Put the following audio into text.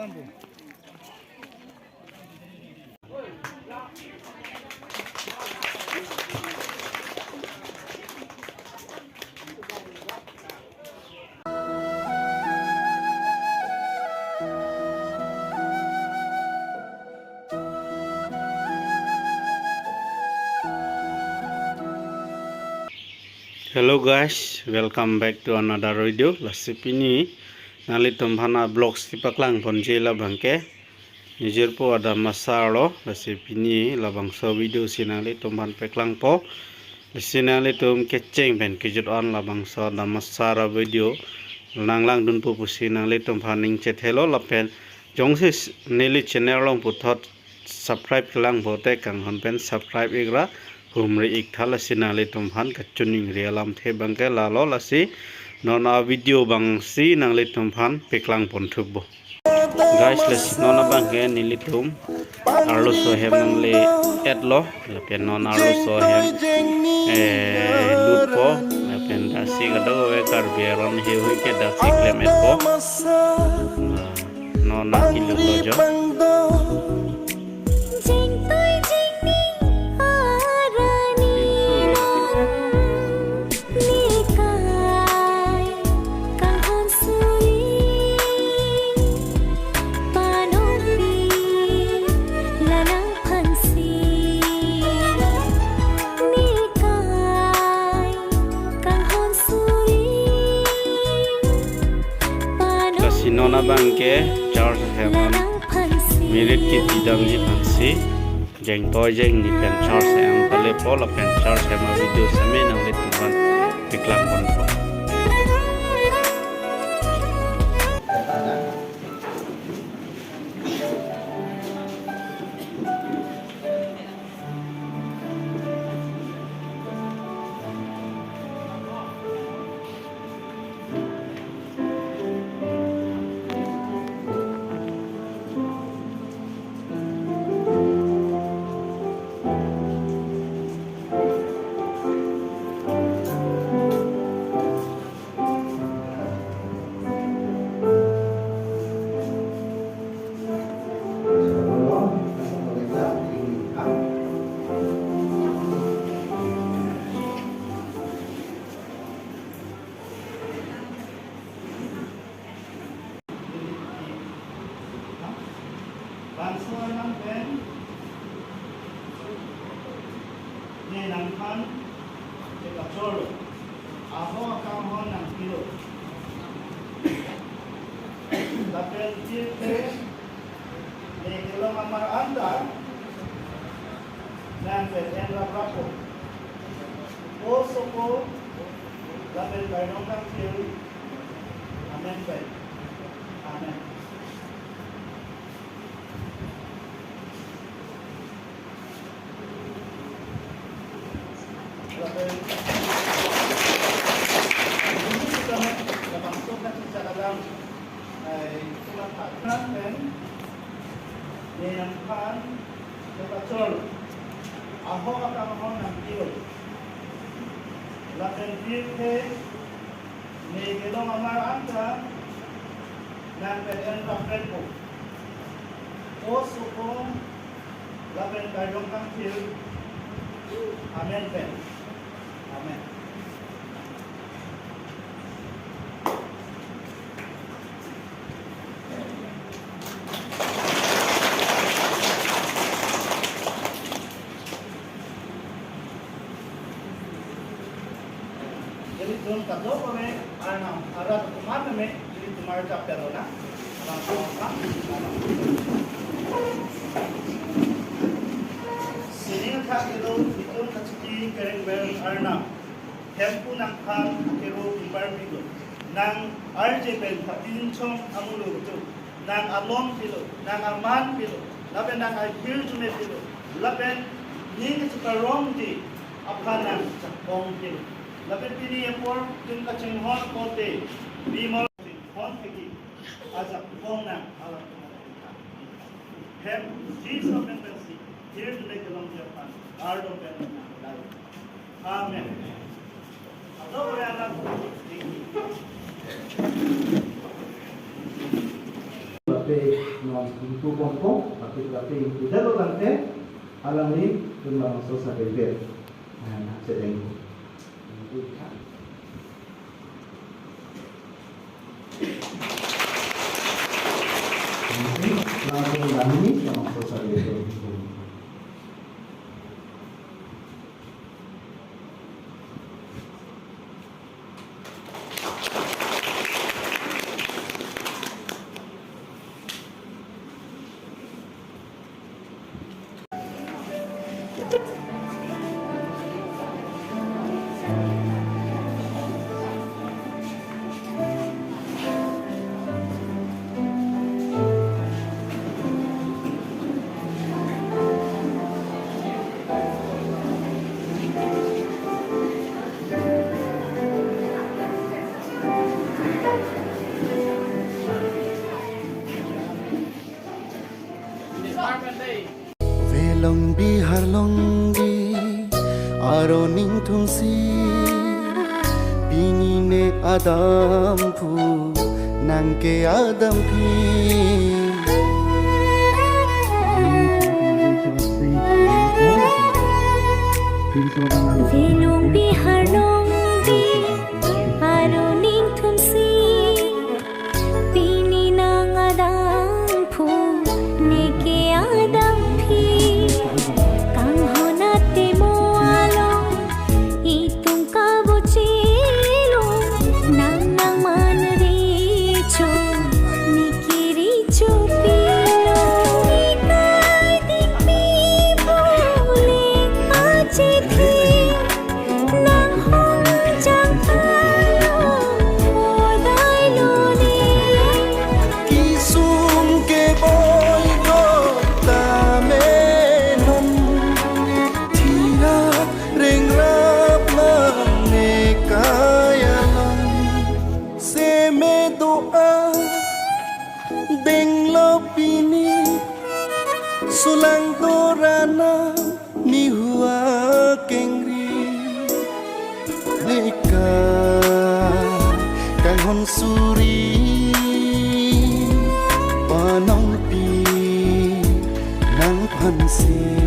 Hello guys, welcome back to another video. Lasipini nali tombhana vlogs tipaklang ponje labangke nijirpo ada masalo lasipini labangso video sinali tombhan peklang po sinali tom keceng ben kejut on labangso ada masara video langlang dun pu sinali tombhaning chet hello lapen jongsis nili channel long puthot subscribe kelang bote kang honpen subscribe igra humri ikthala sinali tombhan kachuning rialam the bangke lalo lasi nona video bangsi nangli tombhan peklang ponthukbo guys lasi nona bangke nilitum arlo sohem nangli etlo lapen nona arlo sohem lutpo lapen dasi gado we Karbi ron hewi ke dasi klemet po nona kilo lojo nona bangke charge heaven mirit ki tidam ji pansi jeng toy jeng ni pen charge am pale pol pen charge hema video same nang le tuhan piklang pon po Bansuan ng pen ninangkan sekacolo ako akamon ng kilo lapel jilpe negilong amaranda ng pen raprapo oso ko lapel kainong ng kilo amen pen amen. Ninangkan sekacol aho akamahon ng kilo lapen pilhe negilong amaranda ng peden raprepo oso ko lapen kaidong kang kilo amen pen amen. Jadi tuan kado kome anak arat kemana me jadi tumar capero na langsung apa sini ngak kilo itu kaciki kereng bel arna tempu nakal kiro imbar kilo nang RJ bel patin chong amulu tu nang alom kilo nang aman kilo laben nang akhir jume kilo laben ni kesekarong di apa nang cakong kilo lapit pini epor tin kaching hon kote Bimal hon peki azap hon na ala hem Jesus membersi here to make along Japan art of life amen ado anak tapi non itu kompong tapi tidak lante alam ni memang susah berbeda. Nah, sedang langsung dami memang susah berbeda. Longpi har longpi aro ning thungsi bini ne adam phu nangke adam phi Longpi har longpi aro ning thungsi bini nang adam phu neke adam phi Sulang dorana ni hua kengri Neka kang hon suri panong pi nang pan se